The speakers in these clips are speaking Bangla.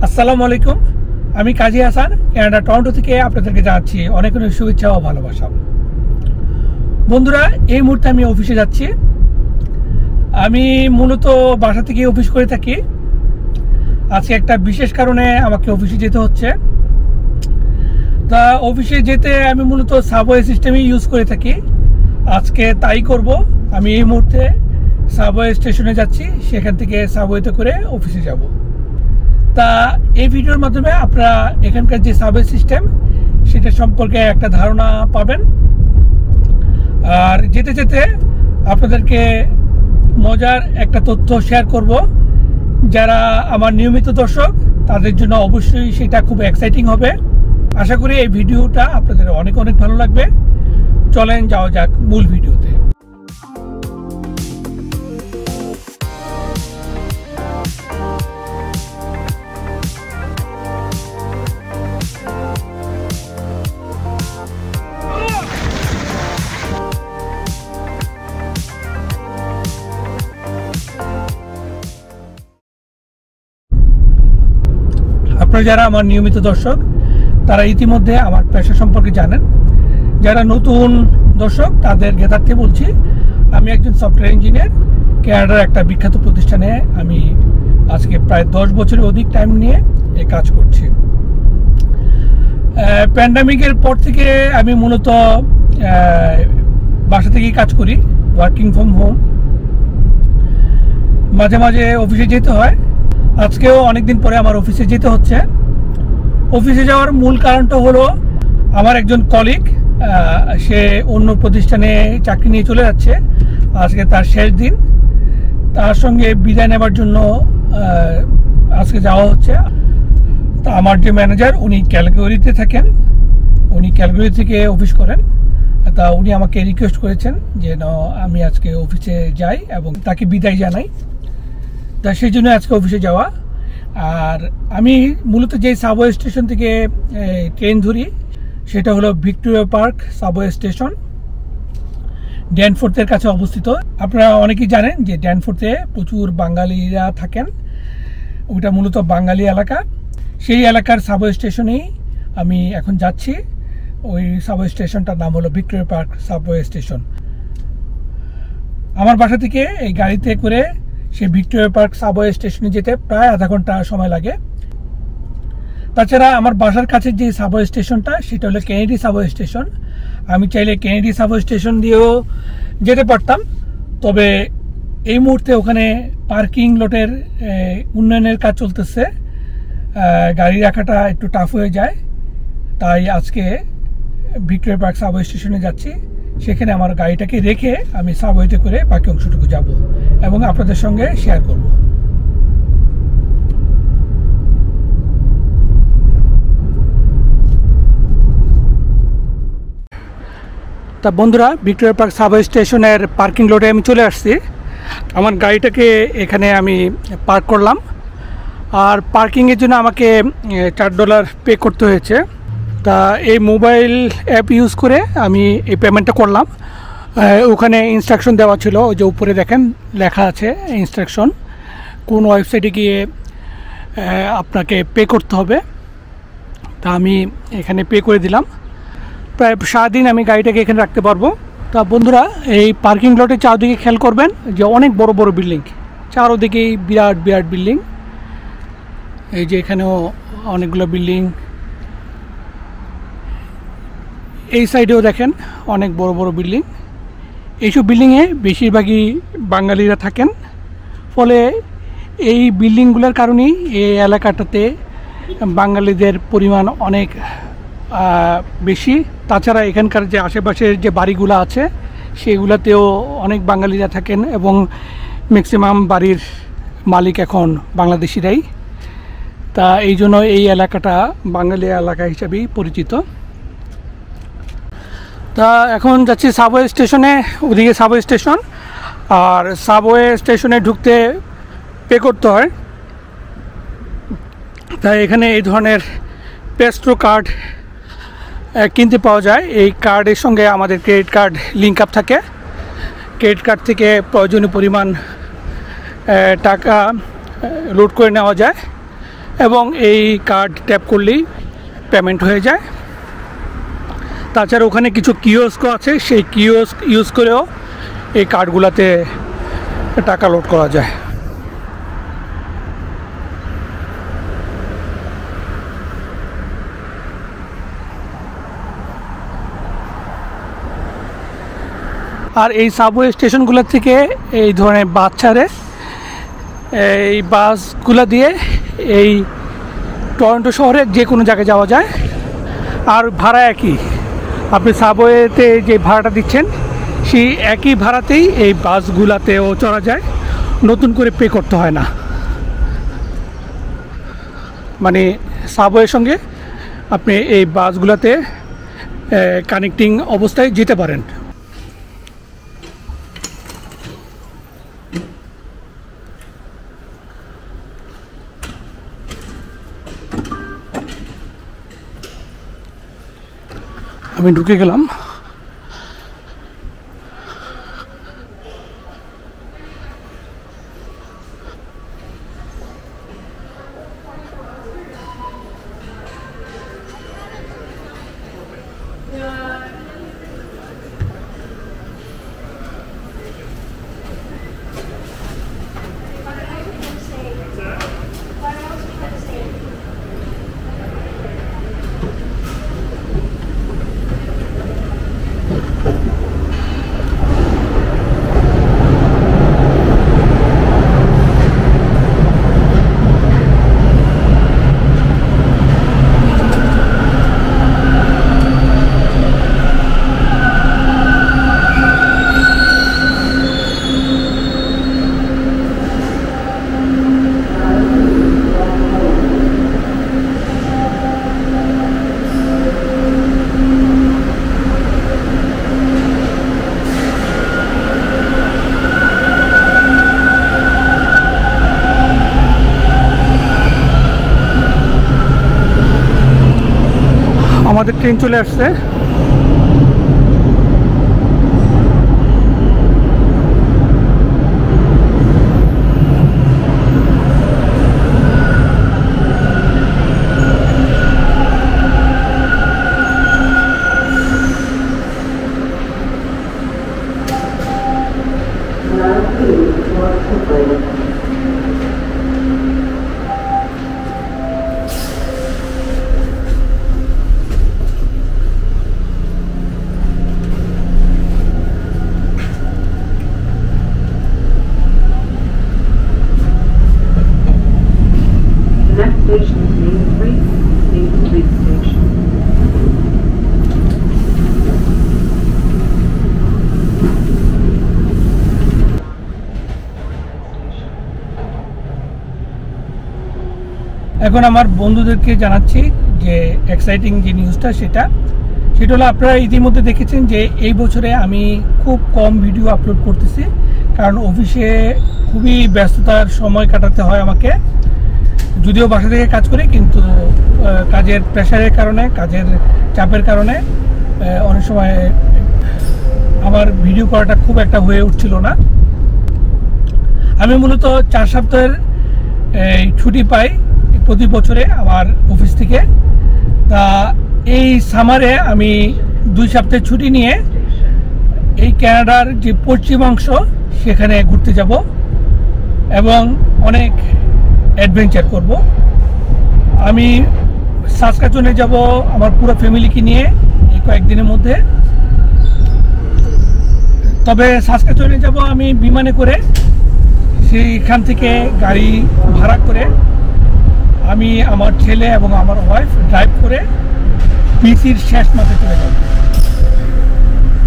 আসসালামু আলাইকুম। আমি কাজী হাসান, কানাডা টরন্টো থেকে আপনাদেরকে জানাচ্ছি অনেক অনেক শুভেচ্ছা ও ভালোবাসা। বন্ধুরা, এই মুহূর্তে আমি অফিসে যাচ্ছি। আমি মূলত বাসা থেকে অফিস করে থাকি। আজকে একটা বিশেষ কারণে আমাকে অফিসে যেতে হচ্ছে। তা অফিসে যেতে আমি মূলত সাবওয়ে সিস্টেমই ইউজ করে থাকি। আজকে তাই করব। আমি এই মুহূর্তে সাবওয়ে স্টেশনে যাচ্ছি, সেখান থেকে সাবওয়েতে করে অফিসে যাব। তা এই ভিডিওর মাধ্যমে আপনারা এখানকার যে সাবওয়ে সিস্টেম সেটা সম্পর্কে একটা ধারণা পাবেন। আর যেতে যেতে আপনাদেরকে মজার একটা তথ্য শেয়ার করব। যারা আমার নিয়মিত দর্শক তাদের জন্য অবশ্যই সেটা খুব এক্সাইটিং হবে। আশা করি এই ভিডিওটা আপনাদের অনেক অনেক ভালো লাগবে। চলেন যাওয়া যাক মূল ভিডিওতে। আপনারা যারা আমার নিয়মিত দর্শক তারা ইতিমধ্যে আমার পেশা সম্পর্কে জানেন। যারা নতুন দর্শক তাদের জ্ঞাতার্থে বলছি, আমি একজন সফটওয়্যার ইঞ্জিনিয়ার। কানাডার একটা বিখ্যাত প্রতিষ্ঠানে আমি আজকে প্রায় 10 বছরের অধিক টাইম নিয়ে এই কাজ করছি। প্যান্ডামিকের পর থেকে আমি মূলত বাসা থেকেই কাজ করি, ওয়ার্কিং ফ্রম হোম। মাঝে মাঝে অফিসে যেতে হয়। আজকেও অনেকদিন পরে আমার অফিসে যেতে হচ্ছে। অফিসে যাওয়ার মূল কারণটা হলো আমার একজন কলিগ, সে অন্য প্রতিষ্ঠানে চাকরি নিয়ে চলে যাচ্ছে। আজকে তার শেষ দিন। তার সঙ্গে বিদায় নেবার জন্য আজকে যাওয়া হচ্ছে। তা আমার যে ম্যানেজার, উনি ক্যালগারিতে থাকেন, উনি ক্যালগারি থেকে অফিস করেন। তা উনি আমাকে রিকোয়েস্ট করেছেন যেন আমি আজকে অফিসে যাই এবং তাকে বিদায় জানাই। তা সেই জন্য আজকে অফিসে যাওয়া। আর আমি মূলত যে সাবওয়ে স্টেশন থেকে ট্রেন ধরি সেটা হলো ভিক্টোরিয়া পার্ক সাবওয়ে স্টেশন, ড্যানফোর্থের কাছে অবস্থিত। আপনারা অনেকেই জানেন যে ড্যানফোর্থে প্রচুর বাঙালিরা থাকেন। ওইটা মূলত বাঙালি এলাকা। সেই এলাকার সাবওয়ে স্টেশনেই আমি এখন যাচ্ছি। ওই সাবওয়ে স্টেশনটার নাম হলো ভিক্টোরিয়া পার্ক সাবওয়ে স্টেশন। আমার বাসা থেকে এই গাড়িতে করে সে ভিক্টোরিয়া পার্ক সাবওয়ে স্টেশনে যেতে প্রায় আধা ঘন্টা সময় লাগে। তাছাড়া আমার বাসার কাছে যে সাবওয়ে স্টেশনটা সেটা হলো কেনেডি সাবওয়ে স্টেশন। আমি চাইলে কেনেডি সাবওয়ে স্টেশন দিয়েও যেতে পারতাম, তবে এই মুহূর্তে ওখানে পার্কিং লটের উন্নয়নের কাজ চলতেছে। গাড়ি রাখাটা একটু টাফ হয়ে যায়। তাই আজকে ভিক্টোরিয়া পার্ক সাবওয়ে স্টেশনে যাচ্ছি। সেখানে আমার গাড়িটাকে রেখে আমি সাবওয়েতে করে বাকি অংশটুকু যাব এবং আপনাদের সঙ্গে শেয়ার করব। তা বন্ধুরা, ভিক্টোরিয়া পার্ক সাবওয়ে স্টেশনের পার্কিং লটে আমি চলে আসছি। আমার গাড়িটাকে এখানে আমি পার্ক করলাম। আর পার্কিংয়ের জন্য আমাকে $4 পে করতে হয়েছে। তা এই মোবাইল অ্যাপ ইউজ করে আমি এই পেমেন্টটা করলাম। ওখানে ইনস্ট্রাকশন দেওয়া ছিল, ওই যে উপরে দেখেন লেখা আছে ইনস্ট্রাকশন, কোন ওয়েবসাইটে গিয়ে আপনাকে পে করতে হবে। তা আমি এখানে পে করে দিলাম। প্রায় সারাদিন আমি গাড়িটাকে এখানে রাখতে পারবো। তা বন্ধুরা, এই পার্কিং লটে চারদিকে খেয়াল করবেন যে অনেক বড় বড় বিল্ডিং, চারদিকেই বিরাট বিরাট বিল্ডিং। এই যে এখানেও অনেকগুলো বিল্ডিং, এই সাইডেও দেখেন অনেক বড় বড় বিল্ডিং। এইসব বিল্ডিংয়ে বেশিরভাগই বাঙালিরা থাকেন। ফলে এই বিল্ডিংগুলোর কারণেই এই এলাকাটাতে বাঙালিদের পরিমাণ অনেক বেশি। তাছাড়া এখানকার যে আশেপাশের যে বাড়িগুলো আছে সেগুলোতেও অনেক বাঙালিরা থাকেন এবং ম্যাক্সিমাম বাড়ির মালিক এখন বাংলাদেশিরাই। তা এই জন্য এই এলাকাটা বাঙালি এলাকা হিসাবেই পরিচিত। তা এখন যাচ্ছি সাবওয়ে স্টেশনে, ওদিকে সাবওয়ে স্টেশন। আর সাবওয়ে স্টেশনে ঢুকতে পে করতে হয়। তাই এখানে এই ধরনের পেস্ট্রো কার্ড কিনতে পাওয়া যায়। এই কার্ডের সঙ্গে আমাদের ক্রেডিট কার্ড লিঙ্ক আপ থাকে। ক্রেডিট কার্ড থেকে প্রয়োজনীয় পরিমাণ টাকা লোড করে নেওয়া যায় এবং এই কার্ড ট্যাপ করলেই পেমেন্ট হয়ে যায়। তাছাড়া ওখানে কিছু কিওস্ক আছে, সেই কিওস্ক ইউজ করেও এই কার্ডগুলোতে টাকা লোড করা যায়। আর এই সাবওয়ে স্টেশনগুলো থেকে এই ধরনের বাস ছাড়ে, এই বাসগুলো দিয়ে এই টরন্টো শহরের যে কোনো জায়গায় যাওয়া যায়। আর ভাড়া একই, আপনি সাবওয়েতে যে ভাড়াটা দিচ্ছেন সেই একই ভাড়াতেই এই বাসগুলোতেও চড়া যায়, নতুন করে পে করতে হয় না। মানে সাবওয়ের সঙ্গে আপনি এই বাসগুলোতে কানেক্টিং অবস্থায় যেতে পারেন। আমি ঢুকে গেলাম। আমাদের ট্রেন চলে আসছে। এখন আমার বন্ধুদেরকে জানাচ্ছি যে এক্সাইটিং যে নিউজটা সেটা হলো আপনারা ইতিমধ্যে দেখেছেন যে এই বছরে আমি খুব কম ভিডিও আপলোড করতেছি, কারণ অফিসে খুবই ব্যস্ততার সময় কাটাতে হয় আমাকে। যদিও বাসা থেকে কাজ করি, কিন্তু কাজের প্রেশারের কারণে, কাজের চাপের কারণে অনেক সময় আমার ভিডিও করাটা খুব একটা হয়ে উঠছিল না। আমি মূলত 4 সপ্তাহের ছুটি পাই প্রতি বছরে আমার অফিস থেকে। তা এই সামারে আমি 2 সপ্তাহের ছুটি নিয়ে এই কানাডার যে পশ্চিমাংশ সেখানে ঘুরতে যাব এবং অনেক অ্যাডভেঞ্চার করব। আমি সাসকাচুয়ানে যাব আমার পুরো ফ্যামিলিকে নিয়ে এই কয়েকদিনের মধ্যে। তবে সাসকাচুয়ানে যাব আমি বিমানে করে, সেইখান থেকে গাড়ি ভাড়া করে আমি, আমার ছেলে এবং আমার ওয়াইফ ড্রাইভ করে বিসির শেষ মাথায় চলে যাব।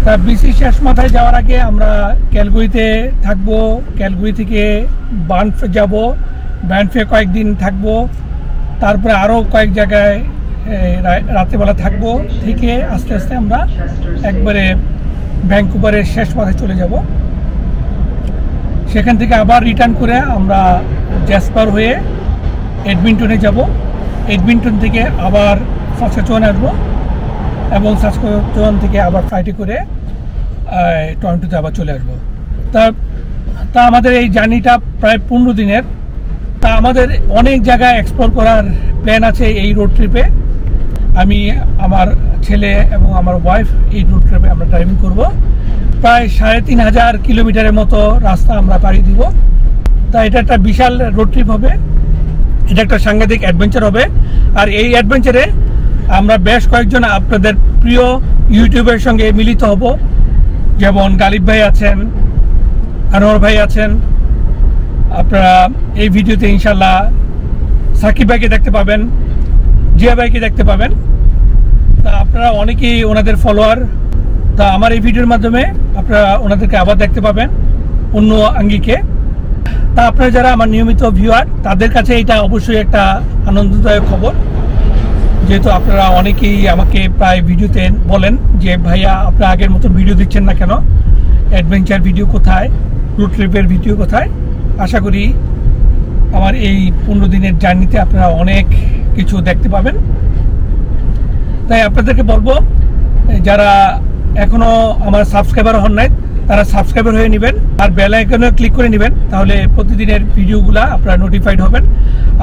তা বিসির শেষ মাথায় যাওয়ার আগে আমরা ক্যালগরিতে থাকবো, ক্যালগরি থেকে বানফে যাব, বানফে কয়েকদিন থাকবো, তারপরে আরও কয়েক জায়গায় রাতেবেলা থাকবো, থেকে আস্তে আস্তে আমরা একবারে ভ্যাঙ্কুভারের শেষ মাথায় চলে যাব। সেখান থেকে আবার রিটার্ন করে আমরা জ্যাসপার হয়ে এডমিন্টনে যাব, এডমিন্টন থেকে আবার সাসকাচুয়ান আসবো এবং সাসকাচুয়ান থেকে আবার ফ্লাইটে করে টরন্টোতে আবার চলে আসবো। তা আমাদের এই জার্নিটা প্রায় 15 দিনের। তা আমাদের অনেক জায়গায় এক্সপ্লোর করার প্ল্যান আছে এই রোড ট্রিপে। আমি, আমার ছেলে এবং আমার ওয়াইফ এই রোড ট্রিপে আমরা ড্রাইভিং করব। প্রায় 3500 কিলোমিটারের মতো রাস্তা আমরা পাড়ি দিব। তা এটা একটা বিশাল রোড ট্রিপ হবে, এটা একটা সাংঘাতিক অ্যাডভেঞ্চার হবে। আর এই অ্যাডভেঞ্চারে আমরা বেশ কয়েকজন আপনাদের প্রিয় ইউটিউবের সঙ্গে মিলিত হব, যেমন গালিব ভাই আছেন, আনোয়ার ভাই আছেন। আপনারা এই ভিডিওতে ইনশাল্লাহ সাকিব ভাইকে দেখতে পাবেন, জিয়া ভাইকে দেখতে পাবেন। তা আপনারা অনেকেই ওনাদের ফলোয়ার। তা আমার এই ভিডিওর মাধ্যমে আপনারা ওনাদেরকে আবার দেখতে পাবেন অন্য আঙ্গিকে। তা আপনারা যারা আমার নিয়মিত ভিউয়ার, তাদের কাছে এটা অবশ্যই একটা আনন্দদায়ক খবর, যেহেতু আপনারা অনেকেই আমাকে প্রায় ভিডিওতে বলেন যে ভাইয়া আপনারা আগের মতন ভিডিও দিচ্ছেন না কেন, অ্যাডভেঞ্চার ভিডিও কোথায়, রোড ট্রিপের ভিডিও কোথায়। আশা করি আমার এই 15 দিনের জার্নিতে আপনারা অনেক কিছু দেখতে পাবেন। তাই আপনাদেরকে বলবো, যারা এখনো আমার সাবস্ক্রাইবার হন নাই তারা সাবস্ক্রাইবার হয়ে নেবেন আর বেল আইকনে ক্লিক করে নেবেন, তাহলে প্রতিদিনের ভিডিওগুলা আপনারা নোটিফাইড হবেন।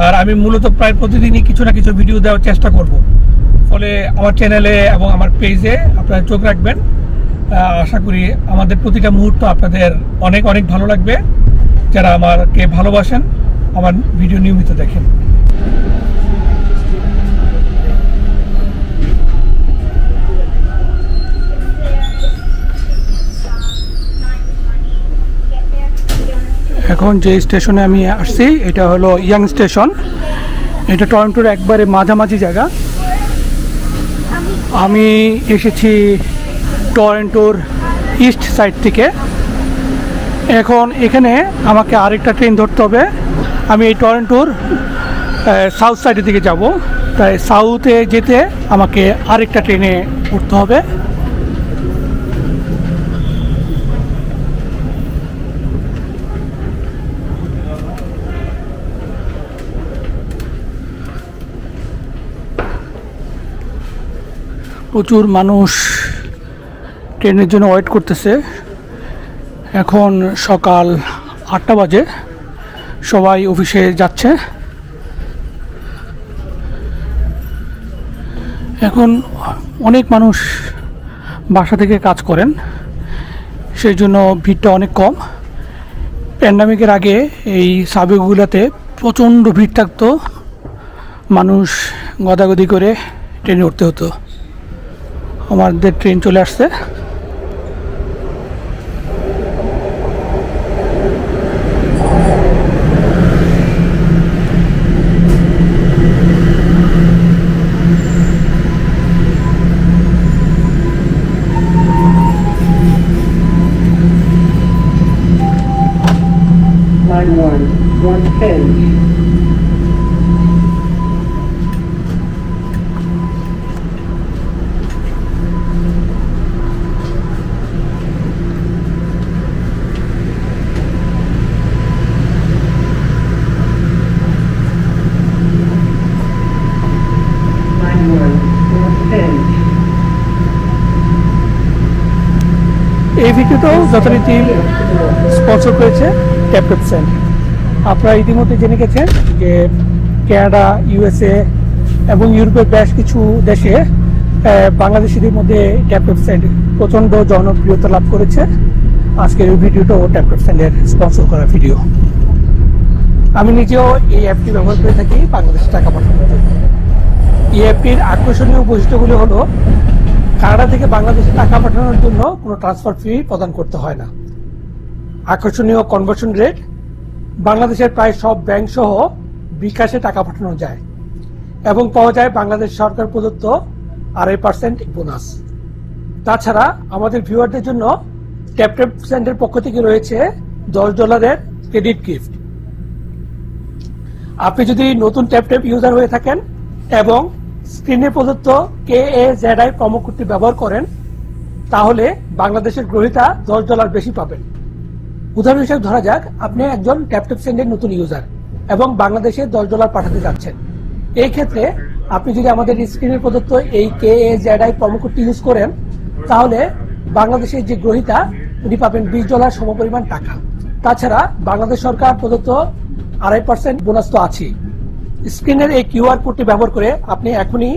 আর আমি মূলত প্রায় প্রতিদিনই কিছু না কিছু ভিডিও দেওয়ার চেষ্টা করব, ফলে আমার চ্যানেলে এবং আমার পেজে আপনারা চোখ রাখবেন। আশা করি আমাদের প্রতিটা মুহূর্ত আপনাদের অনেক অনেক ভালো লাগবে, যারা আমাকে ভালোবাসেন, আমার ভিডিও নিয়মিত দেখেন। এখন যে স্টেশনে আমি আসছি এটা হলো ইয়াং স্টেশন। এটা টরন্টোর একবারে মাঝামাঝি জায়গা। আমি এসেছি টরন্টোর ইস্ট সাইড থেকে। এখন এখানে আমাকে আরেকটা ট্রেন ধরতে হবে। আমি এই টরন্টোর সাউথ সাইডের দিকে যাব, তাই সাউথে যেতে আমাকে আরেকটা ট্রেনে উঠতে হবে। প্রচুর মানুষ ট্রেনের জন্য ওয়েট করতেছে। এখন সকাল 8টা বাজে, সবাই অফিসে যাচ্ছে। এখন অনেক মানুষ বাসা থেকে কাজ করেন, সেই জন্য ভিড়টা অনেক কম। প্যান্ডামিকের আগে এই সাবওয়েগুলোতে প্রচণ্ড ভিড় থাকতো, মানুষ গদাগদি করে ট্রেনে উঠতে হতো। আমাদের ট্রেন চলে আসছে। Line 110. এই ভিডিওটাও যথারীতি স্পন্সর করেছে ট্যাপটপসেন্ট। আপনারা ইতিমধ্যে জেনে গেছেন যে কানাডা, ইউএসএ এবং ইউরোপের বেশ কিছু দেশে বাংলাদেশিদের মধ্যে ট্যাপটপসেন্ট প্রচণ্ড জনপ্রিয়তা লাভ করেছে। আজকের এই ভিডিওটাও ট্যাপটপসেন্টের স্পন্সর করা ভিডিও। আমি নিজেও এই অ্যাপটি ব্যবহার করে থাকি বাংলাদেশে টাকা পাঠানোর জন্য। এই অ্যাপটির আকর্ষণীয় বৈশিষ্ট্যগুলি হলো, কানাডা থেকে বাংলাদেশে টাকা পাঠানোর জন্য কোনো ট্রান্সফার ফি প্রদান করতে হয় না। আকর্ষণীয় কনভার্সন রেট, বাংলাদেশের প্রায় সব ব্যাংক সহ বিকাশে টাকা পাঠানো যায় এবং পাওয়া যায় বাংলাদেশ সরকার প্রদত্ত 2.5% বোনাস। তাছাড়া আমাদের ভিউয়ারদের জন্য ট্যাপটপসেন্টের পক্ষ থেকে রয়েছে $10 ক্রেডিট গিফট। আপনি যদি নতুন ট্যাপটপ ইউজার হয়ে থাকেন এবং স্ক্রিনে প্রদত্ত KAZI প্রোমো কোডটি ব্যবহার করেন, তাহলে বাংলাদেশের গ্রহীতা $10 বেশি পাবেন। উদাহরণ হিসেবে ধরা যাক, আপনি একজন ট্যাপটপসেন্টের নতুন ইউজার এবং বাংলাদেশে $10 পাঠাতে যাচ্ছেন। এই ক্ষেত্রে আপনি যদি আমাদের স্ক্রিনে প্রদত্ত এই KAZI প্রোমো কোডটি ইউজ করেন, তাহলে বাংলাদেশের যে গ্রহীতা উনি পাবেন $20 সমপরিমাণ টাকা। তাছাড়া বাংলাদেশ সরকার প্রদত্ত 2.5% বোনাস তো আছেই। স্ক্রিনের এই কিউআর কোডটি ব্যবহার করে আপনি এখনই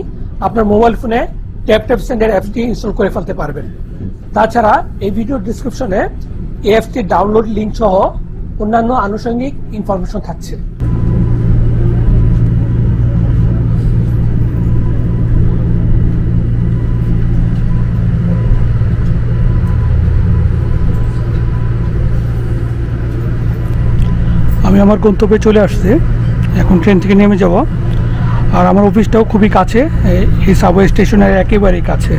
আপনার মোবাইল ফোনে ট্যাপ ট্যাপ সেন্ড এর অ্যাপটি ইনস্টল করে ফেলতে পারবেন। তাছাড়া এই ভিডিও ডিসক্রিপশনে এই অ্যাপটির ডাউনলোড লিঙ্ক সহ অন্যান্য আনুষঙ্গিক ইনফরমেশন থাকছে। আমি আমার গন্তব্যে চলে আসছি, এখন ট্রেন থেকে নেমে যাব। আর আমার অফিসটাও খুবই কাছে, এই সাবওয়ে স্টেশনের একেবারেই কাছে।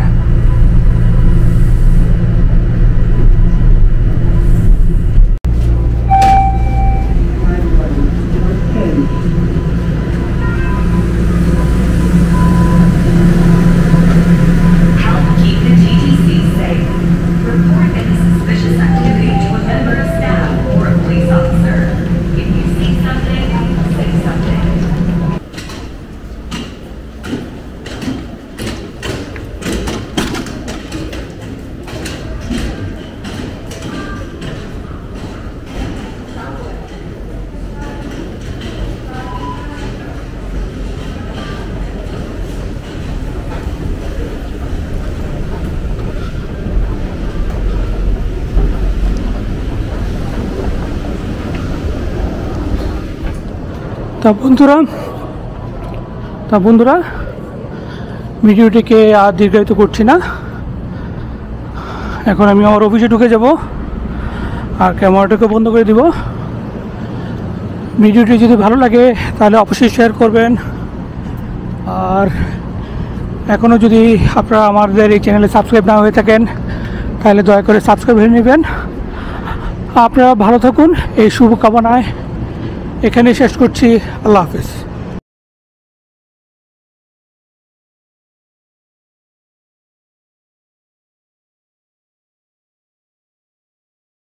তা বন্ধুরা ভিডিওটিকে আর দীর্ঘায়িত করছি না, এখন আমি আমার অফিসে ঢুকে যাব আর ক্যামেরাটাকে বন্ধ করে দিব। ভিডিওটি যদি ভালো লাগে তাহলে অবশ্যই শেয়ার করবেন, আর এখনও যদি আপনারা আমাদের এই চ্যানেলে সাবস্ক্রাইব না হয়ে থাকেন তাহলে দয়া করে সাবস্ক্রাইব করে নেবেন। আপনারা ভালো থাকুন এই শুভকামনায় এখানে শেষ করছি। আল্লাহ হাফেজ।